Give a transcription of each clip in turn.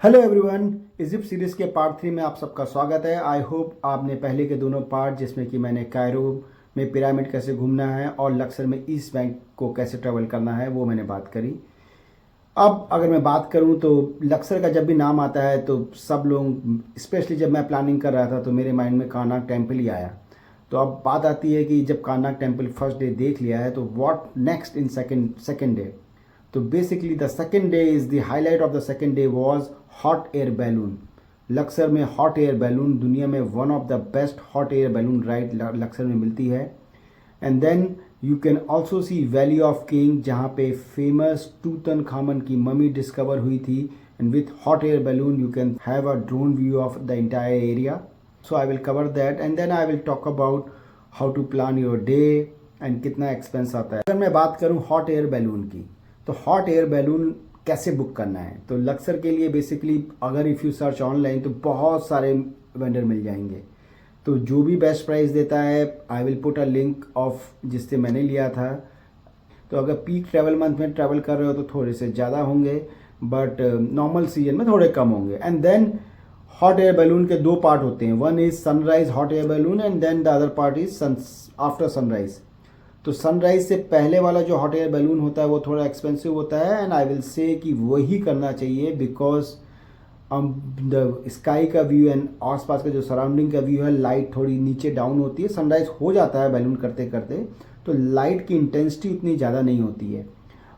Hello everyone, Egypt series के part 3 में आप सबका स्वागत है। आई होप आपने पहले के दोनों पार्ट, जिसमें कि मैंने कायरो में पिरामिड कैसे घूमना है और लक्सर में ईस्ट बैंक को कैसे ट्रैवल करना है, वो मैंने बात करी। अब अगर मैं बात करूं तो लक्सर का जब भी नाम आता है तो सब लोग, स्पेशली जब मैं प्लानिंग कर रहा था तो मेरे माइंड में कारनाक टेम्पल ही आया। तो अब बात आती है कि जब कारनाक टेम्पल फर्स्ट डे देख लिया है तो what next in second day. तो basically the second day is the highlight of the second day was hot air balloon. Luxor में हॉट एयर बैलून दुनिया में one of the best hot air balloon ride Luxor में मिलती है। And then you can also see valley of king, जहाँ पे famous Tutankhamun की mummy discover हुई थी। And with hot air balloon you can have a drone view of the entire area. So I will cover that and then I will talk about how to plan your day and कितना expense आता है। अगर मैं बात करूँ hot air balloon की, तो hot air balloon कैसे बुक करना है, तो लक्सर के लिए बेसिकली अगर इफ़ यू सर्च ऑनलाइन तो बहुत सारे वेंडर मिल जाएंगे। तो जो भी बेस्ट प्राइस देता है I will put a link of जिससे मैंने लिया था। तो अगर पीक ट्रैवल मंथ में ट्रैवल कर रहे हो तो थोड़े से ज़्यादा होंगे, बट नॉर्मल सीजन में थोड़े कम होंगे। And then hot air balloon के दो पार्ट होते हैं, one is sunrise hot air balloon and then the other part is after sunrise. तो सनराइज से पहले वाला जो हॉट एयर बैलून होता है वो थोड़ा एक्सपेंसिव होता है, एंड आई विल से कि वही करना चाहिए बिकॉज द स्काई का व्यू एंड आसपास का जो सराउंडिंग का व्यू है, लाइट थोड़ी नीचे डाउन होती है। सनराइज हो जाता है बैलून करते करते, तो लाइट की इंटेंसिटी उतनी ज़्यादा नहीं होती है।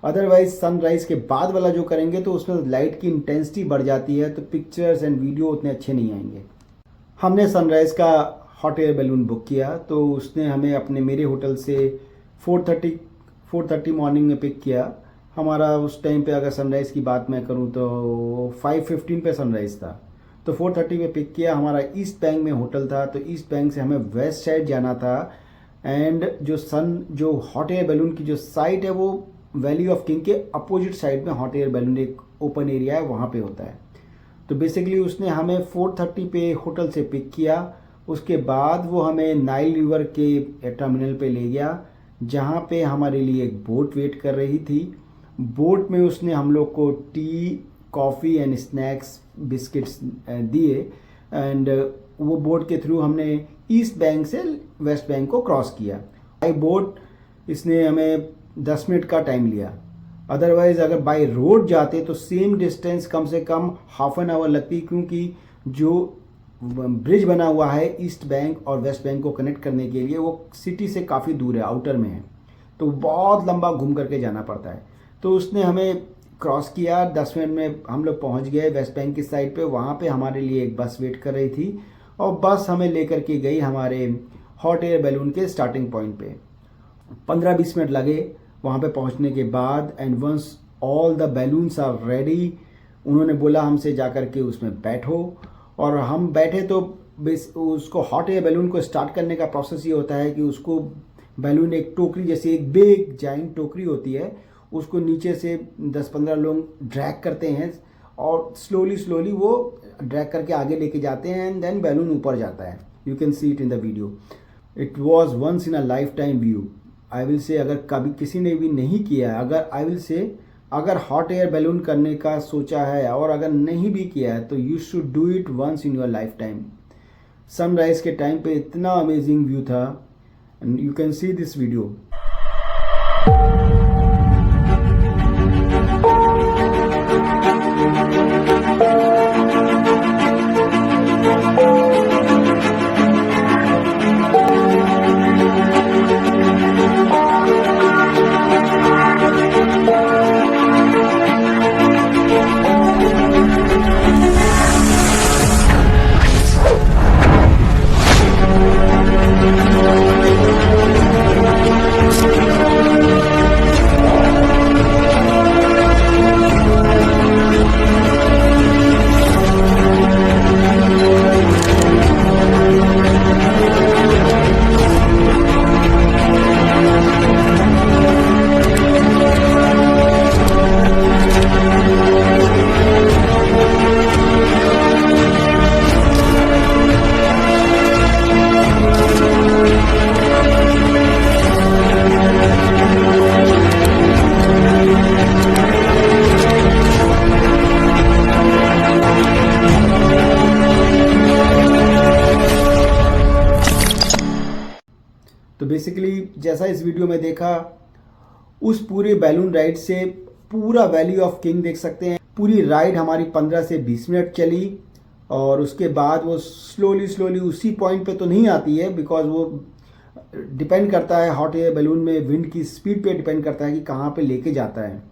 अदरवाइज सनराइज के बाद वाला जो करेंगे तो उसमें लाइट की इंटेंसिटी बढ़ जाती है, तो पिक्चर्स एंड वीडियो उतने अच्छे नहीं आएंगे। हमने सनराइज का हॉट एयर बैलून बुक किया, तो उसने हमें अपने मेरे होटल से 4:30 मॉर्निंग में पिक किया। हमारा उस टाइम पे अगर सनराइज़ की बात मैं करूं तो 5:15 पे सनराइज़ था। तो 4:30 में पिक किया। हमारा ईस्ट बैंक में होटल था, तो ईस्ट बैंक से हमें वेस्ट साइड जाना था। एंड जो हॉट एयर बैलून की जो साइट है वो वैली ऑफ किंग के अपोजिट साइड में हॉट एयर बैलून एक ओपन एरिया है, वहाँ पे होता है। तो बेसिकली उसने हमें 4:30 पे होटल से पिक किया। उसके बाद वो हमें नाइल रिवर के टर्मिनल पे ले गया, जहाँ पे हमारे लिए एक बोट वेट कर रही थी। बोट में उसने हम लोग को T, coffee and snacks, biscuits दिए। एंड वो बोट के थ्रू हमने ईस्ट बैंक से वेस्ट बैंक को क्रॉस किया। बाई बोट इसने हमें 10 मिनट का टाइम लिया। अदरवाइज़ अगर बाई रोड जाते तो सेम डिस्टेंस कम से कम हाफ एन आवर लगती, क्योंकि जो ब्रिज बना हुआ है ईस्ट बैंक और वेस्ट बैंक को कनेक्ट करने के लिए, वो सिटी से काफ़ी दूर है, आउटर में है, तो बहुत लंबा घूम करके जाना पड़ता है। तो उसने हमें क्रॉस किया, 10 मिनट में हम लोग पहुंच गए वेस्ट बैंक की साइड पे। वहाँ पे हमारे लिए एक बस वेट कर रही थी और बस हमें लेकर के गई हमारे हॉट एयर बैलून के स्टार्टिंग पॉइंट पे। 15-20 मिनट लगे वहाँ पे पहुँचने के बाद। And once all the balloons are ready, उन्होंने बोला हमसे जा कर के उसमें बैठो, और हम बैठे। तो उसको हॉट एयर बैलून को स्टार्ट करने का प्रोसेस ये होता है कि उसको बैलून एक टोकरी जैसे एक बिग जाइंट टोकरी होती है, उसको नीचे से 10-15 लोग ड्रैग करते हैं और स्लोली वो ड्रैग करके आगे लेके जाते हैं। एंड देन बैलून ऊपर जाता है। You can see it in the video. It was once in a lifetime view. I will say अगर कभी किसी ने भी नहीं किया है, अगर हॉट एयर बैलून करने का सोचा है और अगर नहीं भी किया है तो you should do it once in your lifetime. Sunrise के टाइम पे इतना अमेजिंग व्यू था, and you can see this video. Basically जैसा इस वीडियो में देखा, उस पूरे बैलून राइड से पूरा वैली ऑफ किंग देख सकते हैं। पूरी राइड हमारी 15 से 20 मिनट चली और उसके बाद वो स्लोली उसी पॉइंट पे तो नहीं आती है, बिकॉज वो डिपेंड करता है हॉट एयर बैलून में विंड की स्पीड पे डिपेंड करता है कि कहाँ पे लेके जाता है।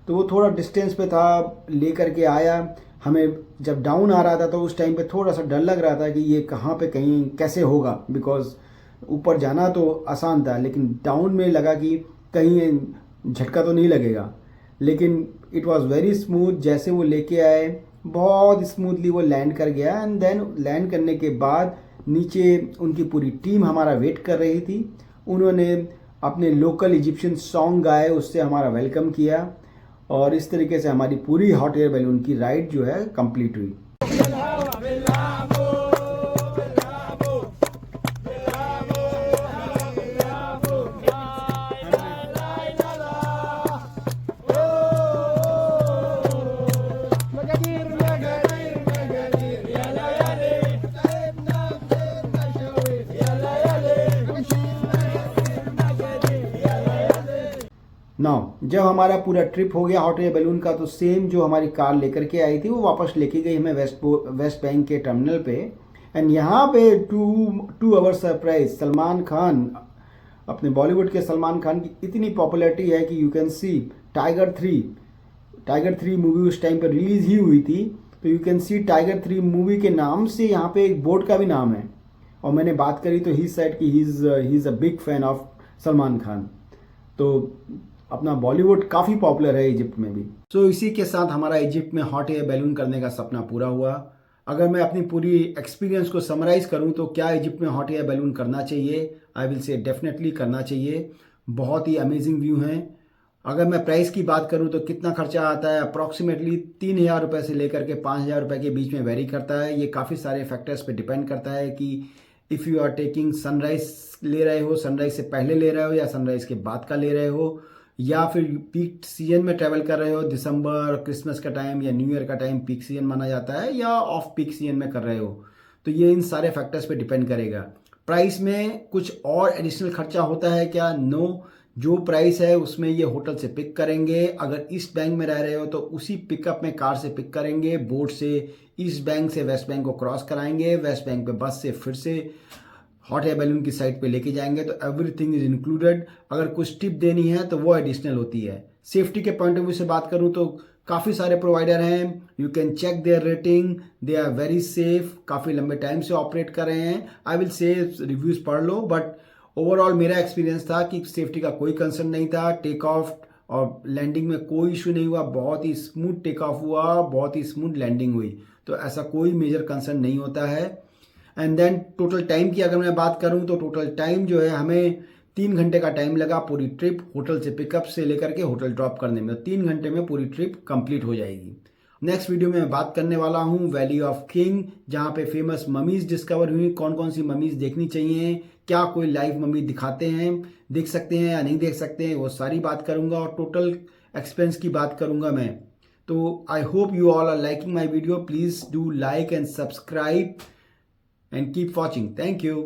तो वो थोड़ा डिस्टेंस पे था, लेकर के आया। हमें जब डाउन आ रहा था तो उस टाइम पे थोड़ा सा डर लग रहा था कि ये कहाँ पे कहीं कैसे होगा, बिकॉज ऊपर जाना तो आसान था लेकिन डाउन में लगा कि कहीं झटका तो नहीं लगेगा। लेकिन इट वॉज वेरी स्मूथ। जैसे वो लेके आए बहुत स्मूथली वो लैंड कर गया एंड देन लैंड करने के बाद नीचे उनकी पूरी टीम हमारा वेट कर रही थी। उन्होंने अपने लोकल इजिप्शियन सॉन्ग गाए, उससे हमारा वेलकम किया और इस तरीके से हमारी पूरी हॉट एयर बैलून की राइड जो है कंप्लीट हुई। नाउ जब हमारा पूरा ट्रिप हो गया हॉट एयर बैलून का, तो सेम जो हमारी कार लेकर के आई थी वो वापस लेके गई हमें वेस्ट बैंक के टर्मिनल पे। एंड यहाँ पे to our surprise, Salman Khan, अपने बॉलीवुड के सलमान खान की इतनी पॉपुलैरिटी है कि you can C tiger 3 movie उस टाइम पर रिलीज ही हुई थी, तो you can C tiger 3 movie के नाम से यहाँ पे एक बोर्ड का भी नाम है। और मैंने बात करी तो ही सेड कि he is a big fan of Salman Khan. तो अपना बॉलीवुड काफ़ी पॉपुलर है इजिप्ट में भी। सो इसी के साथ हमारा इजिप्ट में हॉट एयर बैलून करने का सपना पूरा हुआ। अगर मैं अपनी पूरी एक्सपीरियंस को समराइज़ करूं तो क्या इजिप्ट में हॉट एयर बैलून करना चाहिए? आई विल से डेफिनेटली करना चाहिए। बहुत ही अमेजिंग व्यू हैं। अगर मैं प्राइस की बात करूं तो कितना खर्चा आता है, अप्रॉक्सीमेटली 3,000 रुपये से लेकर के 5,000 रुपये के बीच में वेरी करता है। ये काफ़ी सारे फैक्टर्स पे डिपेंड करता है कि if you are taking sunrise ले रहे हो, सनराइज से पहले ले रहे हो या सनराइज के बाद का ले रहे हो, या फिर पीक सीजन में ट्रैवल कर रहे हो, दिसंबर क्रिसमस का टाइम या न्यू ईयर का टाइम पीक सीजन माना जाता है, या ऑफ पीक सीजन में कर रहे हो। तो ये इन सारे फैक्टर्स पे डिपेंड करेगा। प्राइस में कुछ और एडिशनल खर्चा होता है क्या? नो, जो प्राइस है उसमें ये होटल से पिक करेंगे। अगर ईस्ट बैंक में रह रहे हो तो उसी पिकअप में कार से पिक करेंगे, बोट से ईस्ट बैंक से वेस्ट बैंक को क्रॉस कराएंगे, वेस्ट बैंक पे बस से फिर से हॉट एयर बैलून की साइड पे लेके जाएंगे। तो एवरीथिंग इज इंक्लूडेड। अगर कुछ टिप देनी है तो वो एडिशनल होती है। सेफ्टी के पॉइंट ऑफ व्यू से बात करूं तो काफ़ी सारे प्रोवाइडर हैं, you can check their rating, they are very safe, काफ़ी लंबे टाइम से ऑपरेट कर रहे हैं। आई विल से रिव्यूज़ पढ़ लो, बट ओवरऑल मेरा एक्सपीरियंस था कि सेफ्टी का कोई कंसर्न नहीं था। टेक ऑफ और लैंडिंग में कोई इशू नहीं हुआ, बहुत ही स्मूथ टेक ऑफ हुआ, बहुत ही स्मूथ लैंडिंग हुई। तो ऐसा कोई मेजर कंसर्न नहीं होता है। एंड देन टोटल टाइम की अगर मैं बात करूं तो टोटल टाइम जो है हमें 3 घंटे का टाइम लगा पूरी ट्रिप होटल से पिकअप से लेकर के होटल ड्रॉप करने में। 3 घंटे में पूरी ट्रिप कंप्लीट हो जाएगी। नेक्स्ट वीडियो में मैं बात करने वाला हूँ वैली ऑफ किंग, जहाँ पे फेमस ममीज डिस्कवर हुई। कौन कौन सी ममीज देखनी चाहिए, क्या कोई लाइव मम्मी दिखाते हैं, देख सकते हैं या नहीं देख सकते हैं, वो सारी बात करूँगा और टोटल एक्सपेंस की बात करूँगा मैं। तो I hope you all are liking my video. Please do like and subscribe and keep watching. Thank you.